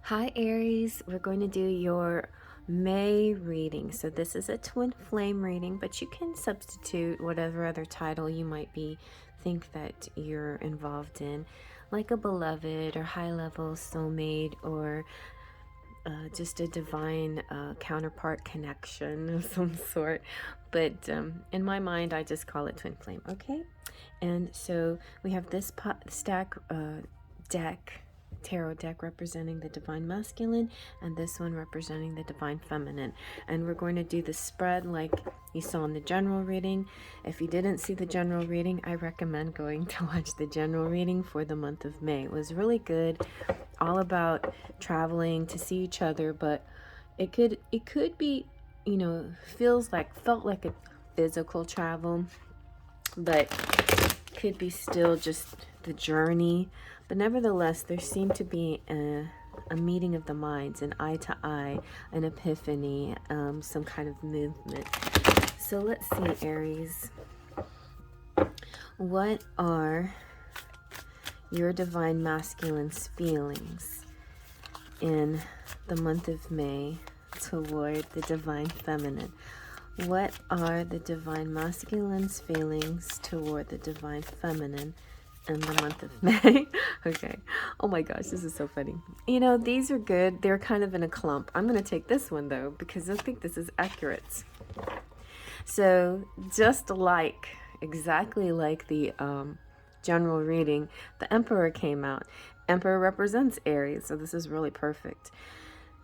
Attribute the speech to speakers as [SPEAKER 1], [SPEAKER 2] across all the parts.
[SPEAKER 1] Hi Aries, we're going to do your May reading. So this is a twin flame reading, but you can substitute whatever other title you might think that you're involved in, like a beloved or high level soulmate or just a divine counterpart connection of some sort. But in my mind, I just call it twin flame, okay? And so we have this deck, tarot deck representing the divine masculine, and this one representing the divine feminine. And we're going to do the spread like you saw in the general reading. If you didn't see the general reading, I recommend going to watch the general reading for the month of May. It was really good, all about traveling to see each other, but it could be, felt like a physical travel, but could be still just the journey. But nevertheless, there seemed to be a meeting of the minds, an eye to eye, an epiphany, some kind of movement. So let's see, Aries, what are your divine masculine's feelings in the month of May toward the divine feminine? What are the divine masculine's feelings toward the divine feminine in the month of May? Okay. Oh my gosh, this is so funny. You know, these are good. They're kind of in a clump. I'm going to take this one though, because I think this is accurate. So just like, exactly like the general reading, the Emperor came out. Emperor represents Aries, so this is really perfect.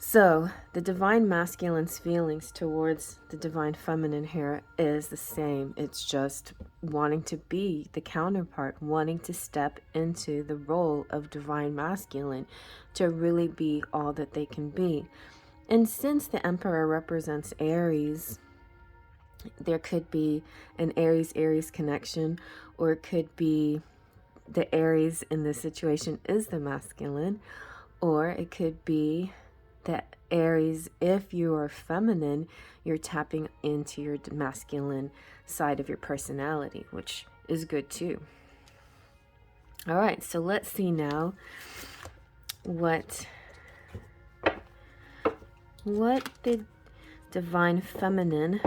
[SPEAKER 1] So the divine masculine's feelings towards the divine feminine here is the same. It's just wanting to be the counterpart, wanting to step into the role of divine masculine to really be all that they can be. And since the Emperor represents Aries, there could be an Aries connection, or it could be the Aries in this situation is the masculine, or it could be that Aries, if you are feminine, you're tapping into your masculine side of your personality, which is good too. All right, so let's see now what the divine feminine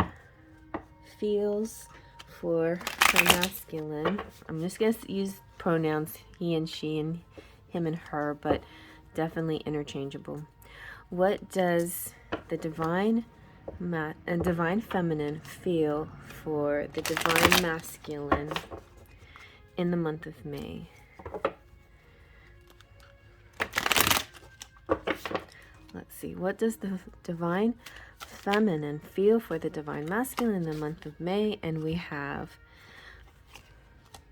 [SPEAKER 1] feels for her masculine. I'm just going to use pronouns he and she and him and her, but definitely interchangeable. What does the divine feminine feel for the divine masculine in the month of May? Let's see. What does the divine feminine feel for the divine masculine in the month of May? And we have,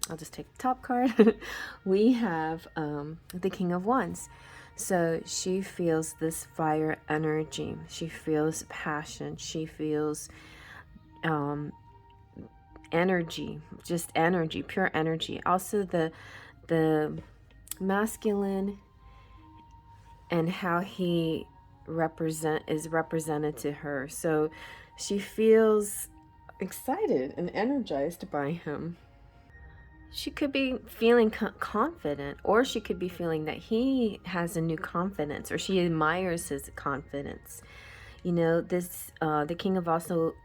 [SPEAKER 1] I'll just take the top card. We have the King of Wands. So she feels this fire energy. She feels passion. She feels energy, just energy, pure energy. Also the masculine and how he is represented to her. So she feels excited and energized by him. She could be feeling confident, or she could be feeling that he has a new confidence, or she admires his confidence. You know, this the King of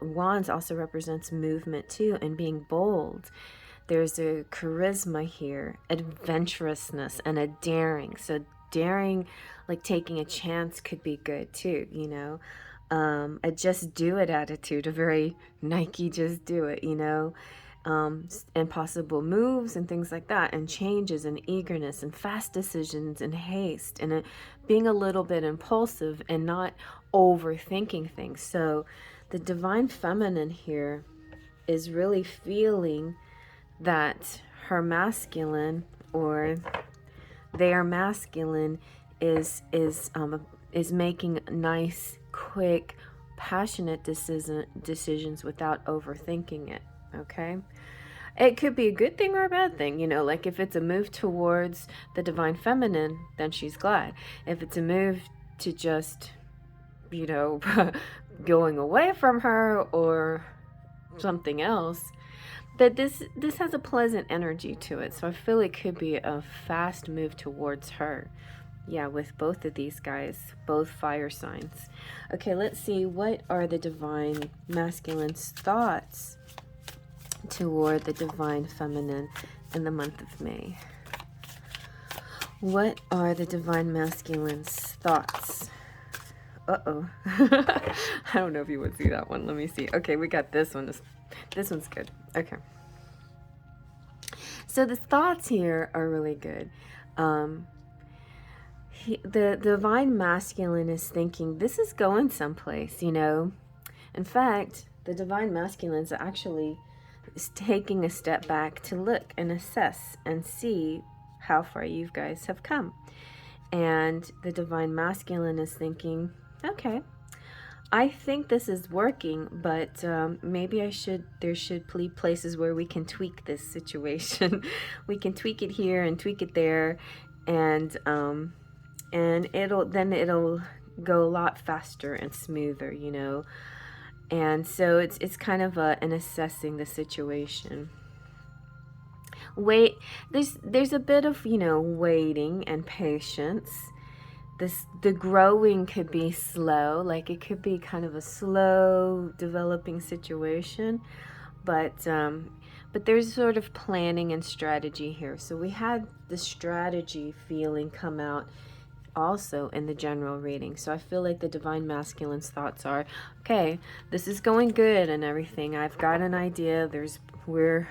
[SPEAKER 1] Wands also represents movement too, and being bold. There's a charisma here, adventurousness, and a daring. So daring, like taking a chance, could be good too, you know. A just do it attitude, a very Nike just do it, you know. And possible moves and things like that, and changes and eagerness and fast decisions and haste, and being a little bit impulsive and not overthinking things. So the divine feminine here is really feeling that her masculine, or their masculine, is making nice, quick, passionate decisions without overthinking it. Okay, it could be a good thing or a bad thing, you know, like if it's a move towards the divine feminine, then she's glad. If it's a move to just, you know, going away from her or something else, that this has a pleasant energy to it. So I feel it could be a fast move towards her, Yeah, with both of these guys, both fire signs. Okay, let's see, what are the divine masculine's thoughts toward the divine feminine in the month of May? What are the divine masculine's thoughts? Uh-oh. I don't know if you would see that one. Let me see. Okay, we got this one. This one's good. Okay. So the thoughts here are really good. The divine masculine is thinking, this is going someplace, you know. In fact, the divine masculine is actually taking a step back to look and assess and see how far you guys have come. And the divine masculine is thinking, okay, I think this is working, but maybe there should be places where we can tweak this situation. We can tweak it here and tweak it there, and it'll go a lot faster and smoother, you know. And so it's kind of an assessing the situation. There's a bit of, you know, waiting and patience. The growing could be slow, like it could be kind of a slow developing situation, but there's sort of planning and strategy here. So we had the strategy feeling come out also in the general reading. So I feel like the divine masculine's thoughts are, okay, this is going good and everything. I've got an idea. We're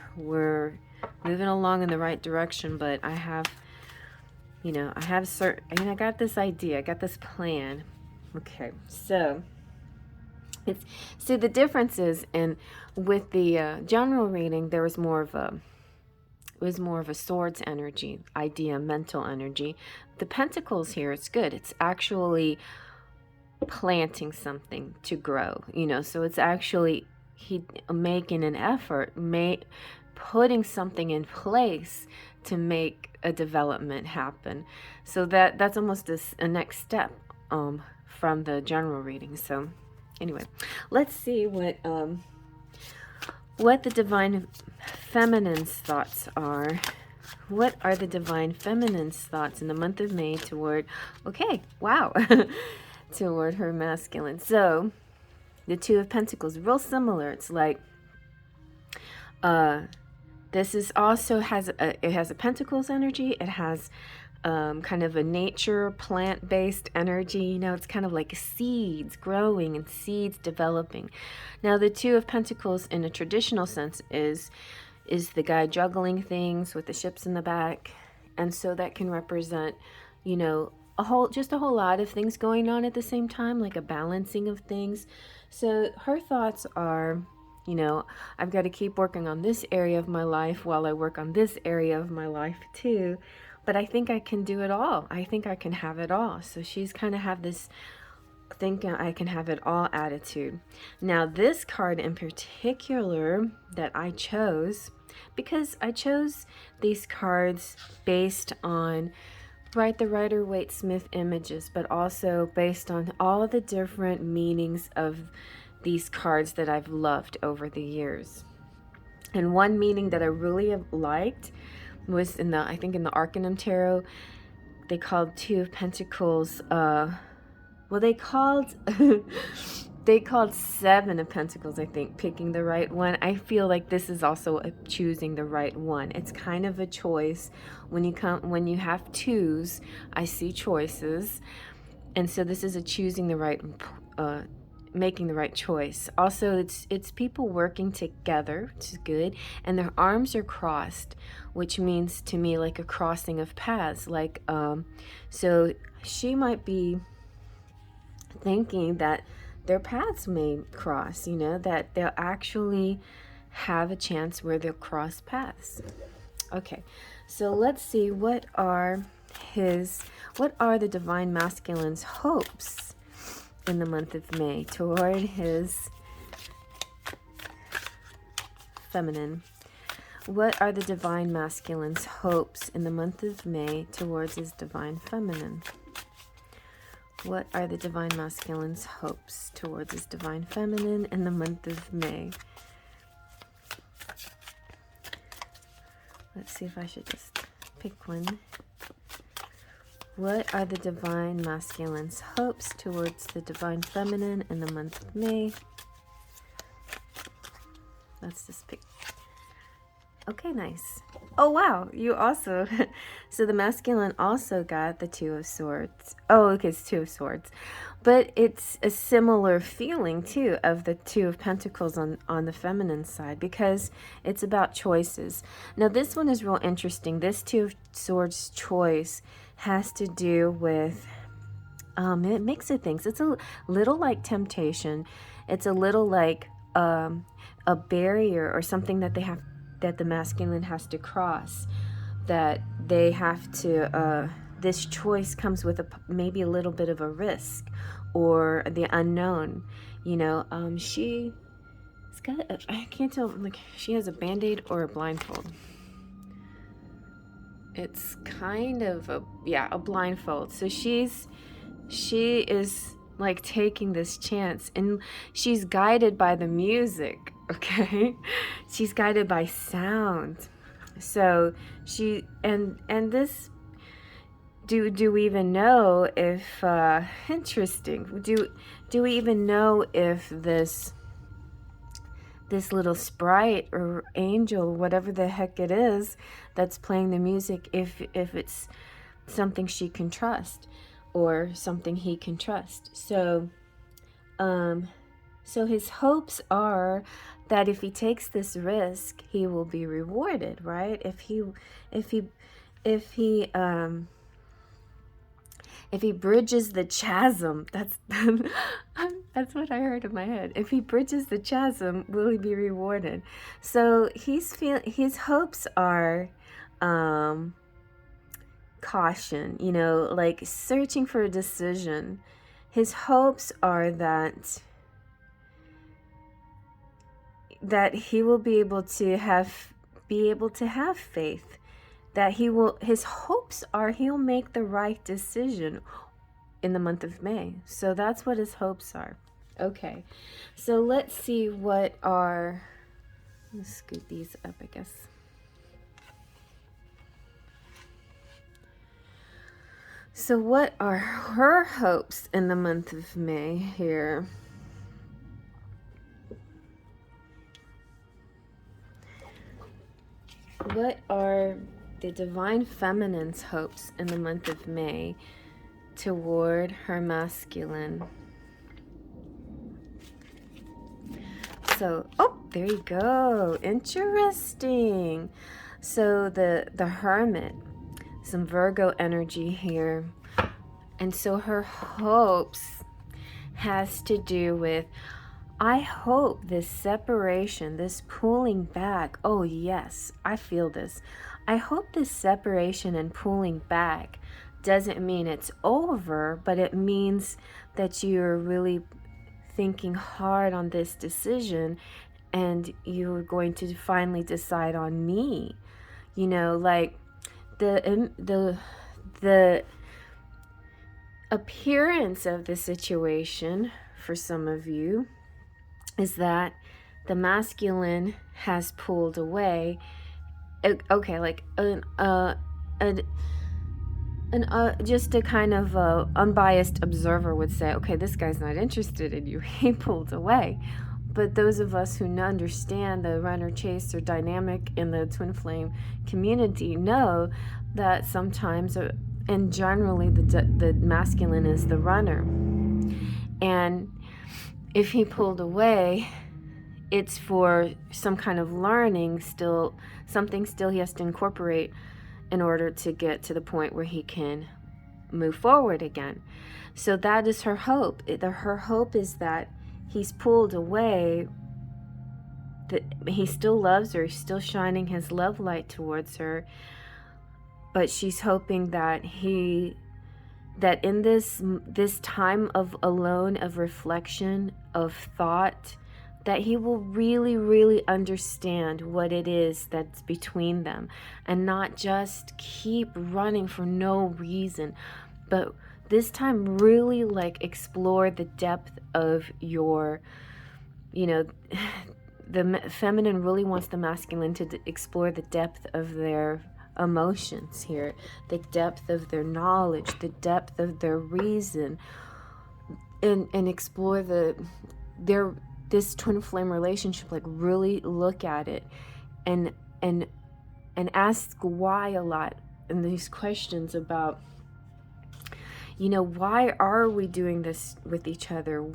[SPEAKER 1] moving along in the right direction, but I have, you know, I got this idea, I got this plan. Okay, so the difference is, with the general reading, there was more of a swords energy, idea, mental energy. The pentacles here, it's good. It's actually planting something to grow, you know. So it's actually he making an effort, putting something in place to make a development happen. So that's almost a next step from the general reading. So anyway, let's see what the divine feminine's thoughts are. What are the divine feminine's thoughts in the month of May toward, okay, wow, toward her masculine? So the Two of Pentacles, real similar. It's like this is also it has a Pentacles energy. It has kind of a nature plant-based energy. You know, it's kind of like seeds growing and seeds developing. Now the Two of Pentacles in a traditional sense is the guy juggling things with the ships in the back, and so that can represent, you know, a whole lot of things going on at the same time, like a balancing of things. So her thoughts are, you know, I've got to keep working on this area of my life while I work on this area of my life too. But I think I can do it all. I think I can have it all. So she's kind of have this thinking I can have it all attitude. Now this card in particular that I chose, because I chose these cards based on the Rider-Waite-Smith images, but also based on all the different meanings of these cards that I've loved over the years. And one meaning that I really have liked was I think in the Arcanum Tarot, they called Two of Pentacles, they called Seven of Pentacles, I think, picking the right one. I feel like this is also choosing the right one. It's kind of a choice. When you have twos, I see choices. And so this is a choosing the right, making the right choice. Also, it's people working together, which is good. And their arms are crossed, which means to me like a crossing of paths. Like, so she might be thinking that their paths may cross, you know, that they'll actually have a chance where they'll cross paths. Okay, so let's see, what are the divine masculine's hopes in the month of May toward his feminine? What are the divine masculine's hopes in the month of May towards his divine feminine? What are the divine masculine's hopes towards his divine feminine in the month of May? Let's see if I should just pick one. What are the divine masculine's hopes towards the divine feminine in the month of May? Let's just pick. Okay, nice. Oh, wow. You also... So the masculine also got the Two of Swords. Oh, okay, it's Two of Swords. But it's a similar feeling, too, of the Two of Pentacles on the feminine side, because it's about choices. Now, this one is real interesting. This Two of Swords choice has to do with... it makes it things. It's a little like temptation. It's a little like a barrier or something that the masculine has to cross. That they have to. This choice comes with maybe a little bit of a risk or the unknown. You know, she's got. I can't tell. Like she has a band-aid or a blindfold. It's kind of a blindfold. So she is like taking this chance, and she's guided by the music, okay? She's guided by sound. So she and this do we even know if interesting. Do we even know if this little sprite or angel, whatever the heck it is that's playing the music, if it's something she can trust or something he can trust. So so his hopes are that if he takes this risk, he will be rewarded, right? If he bridges the chasm, that's what I heard in my head. If he bridges the chasm, will he be rewarded? So his hopes are caution, you know, like searching for a decision. His hopes are that he will be able to have faith, that his hopes are he'll make the right decision in the month of May. So that's what his hopes are. Okay, so let's see what are, let's scoot these up, I guess. So what are her hopes in the month of May here? What are the divine feminine's hopes in the month of May toward her masculine? So, oh, there you go. Interesting. So the Hermit, some Virgo energy here. And so her hopes has to do with, I hope this separation, this pulling back, oh yes, I feel this. I hope this separation and pulling back doesn't mean it's over, but it means that you're really thinking hard on this decision and you're going to finally decide on me. You know, like the appearance of the situation for some of you is that the masculine has pulled away. Okay, like just a kind of unbiased observer would say, okay, this guy's not interested in you. He pulled away. But those of us who understand the runner-chaser dynamic in the twin flame community know that sometimes, and generally, the masculine is the runner. And if he pulled away, it's for some kind of learning still, something still he has to incorporate in order to get to the point where he can move forward again. So that is her hope. Her hope is that he's pulled away, that he still loves her, he's still shining his love light towards her, but she's hoping that that in this time of alone, of reflection, of thought, that he will really, really understand what it is that's between them, and not just keep running for no reason, but this time really like explore the depth of your, you know, the feminine really wants the masculine to explore the depth of emotions here, the depth of their knowledge, the depth of their reason, and explore this twin flame relationship. Like really look at it and ask why a lot, and these questions about, you know, why are we doing this with each other?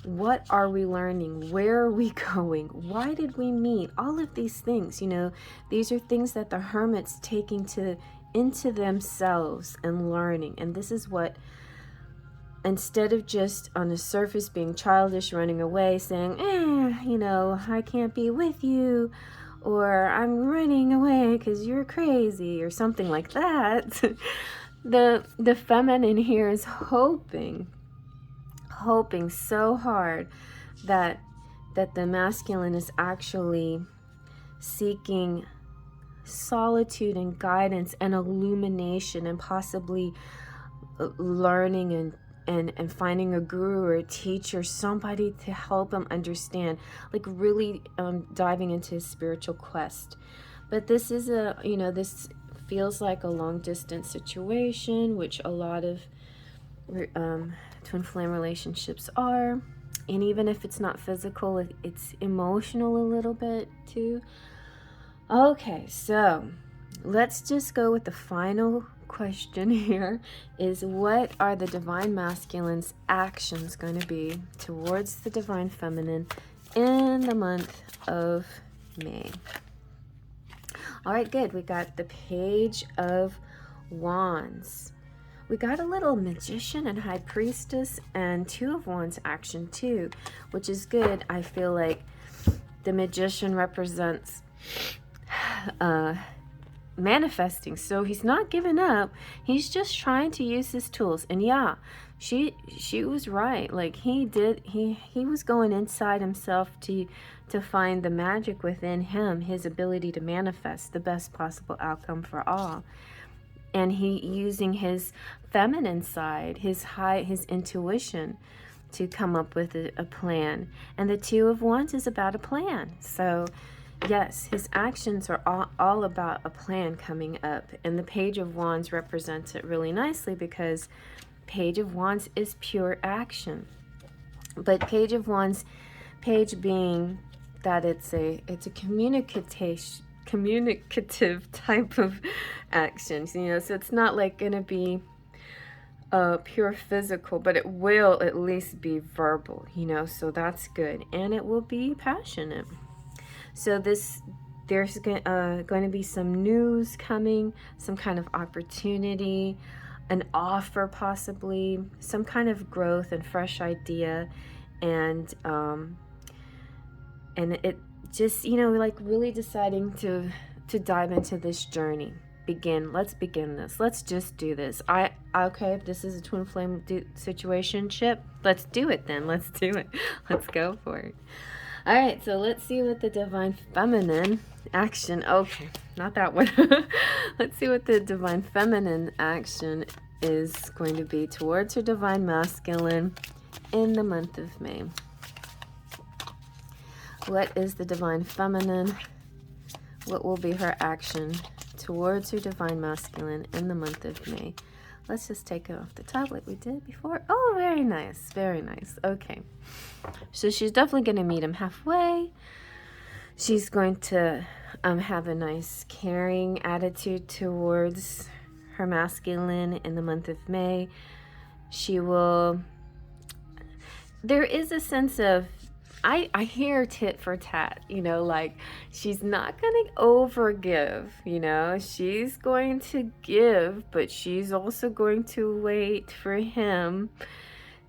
[SPEAKER 1] What are we learning? Where are we going? Why did we meet? All of these things, you know, these are things that the hermit's taking into themselves and learning. And this is what, instead of just on the surface being childish, running away, saying, you know, I can't be with you, or I'm running away because you're crazy, or something like that. The feminine here is hoping so hard that the masculine is actually seeking solitude and guidance and illumination, and possibly learning and finding a guru or a teacher, somebody to help him understand, like really diving into his spiritual quest. But this is this feels like a long distance situation, which a lot of twin flame relationships are. And even if it's not physical, it's emotional a little bit too. Okay, so let's just go with the final question here, is what are the divine masculine's actions going to be towards the divine feminine in the month of May? All right, good. We got the Page of Wands. We got a little Magician and High Priestess and Two of Wands action too, which is good. I feel like the Magician represents manifesting, so he's not giving up. He's just trying to use his tools. And yeah, she was right. Like he was going inside himself to find the magic within him, his ability to manifest the best possible outcome for all. And he using his feminine side, his intuition, to come up with a plan. And the Two of Wands is about a plan. So yes, his actions are all about a plan coming up. And the Page of Wands represents it really nicely, because Page of Wands is pure action. But Page of Wands, page being that it's a communicative type of actions, you know, so it's not like gonna be pure physical, but it will at least be verbal, you know, so that's good. And it will be passionate. So there's going to be some news coming, some kind of opportunity, an offer possibly, some kind of growth and fresh idea, and it just, you know, like really deciding to dive into this journey. Let's begin this. Let's just do this. Okay, if this is a twin flame situationship, let's do it then. Let's do it. Let's go for it. All right, so let's see what the divine feminine action, okay, not that one. Let's see what the divine feminine action is going to be towards her divine masculine in the month of May. What is the divine feminine? What will be her action towards her divine masculine in the month of May? Let's just take it off the top like we did before. Oh, very nice. Very nice. Okay. So she's definitely going to meet him halfway. She's going to have a nice caring attitude towards her masculine in the month of May. She will... There is a sense of... I hear tit for tat, you know, like she's not going to overgive, you know, she's going to give, but she's also going to wait for him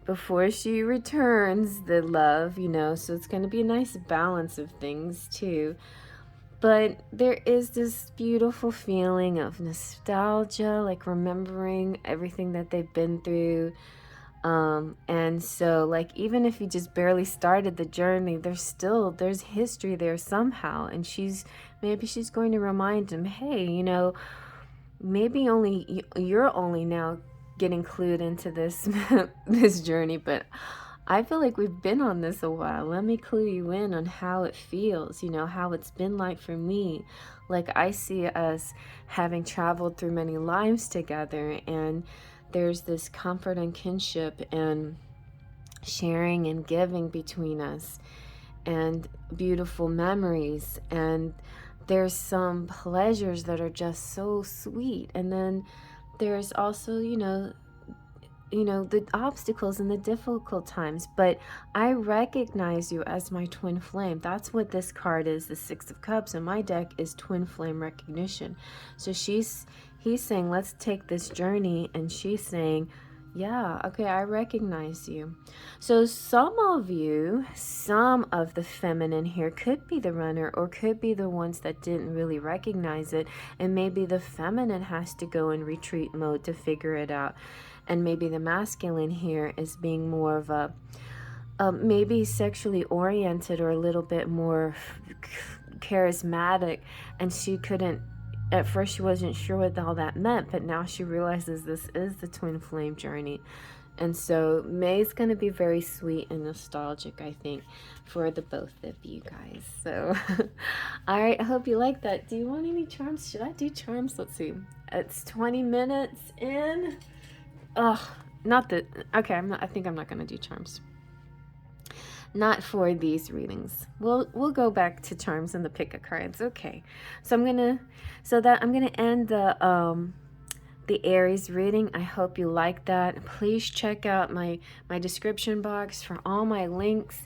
[SPEAKER 1] before she returns the love, you know, so it's going to be a nice balance of things too. But there is this beautiful feeling of nostalgia, like remembering everything that they've been through. And so like, even if you just barely started the journey, there's history there somehow. And maybe she's going to remind him, hey, you know, maybe you're only now getting clued into this, this journey, but I feel like we've been on this a while. Let me clue you in on how it feels, you know, how it's been like for me. Like, I see us having traveled through many lives together, and there's this comfort and kinship and sharing and giving between us, and beautiful memories, and there's some pleasures that are just so sweet, and then there's also, the obstacles and the difficult times. But I recognize you as my twin flame. That's what this card is, the Six of Cups, and my deck is twin flame recognition. So he's saying, let's take this journey, and she's saying, yeah, okay, I recognize you. So some of you, some of the feminine here could be the runner, or could be the ones that didn't really recognize it, and maybe the feminine has to go in retreat mode to figure it out. And maybe the masculine here is being more of a maybe sexually oriented, or a little bit more charismatic, and she couldn't, at first she wasn't sure what all that meant, but now she realizes this is the twin flame journey. And so May's going to be very sweet and nostalgic, I think, for the both of you guys. So all right, I hope you like that. Do you want any charms? Should I do charms? Let's see. It's 20 minutes in. Ugh, not that. Okay, I think I'm not going to do charms. Not for these readings. We'll go back to charms and the pick of cards. Okay. So I'm gonna end the Aries reading. I hope you like that. Please check out my description box for all my links.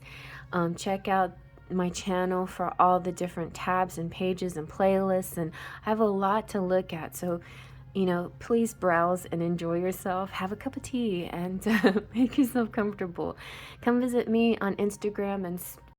[SPEAKER 1] Check out my channel for all the different tabs and pages and playlists, and I have a lot to look at. So, please browse and enjoy yourself. Have a cup of tea and make yourself comfortable. Come visit me on Instagram and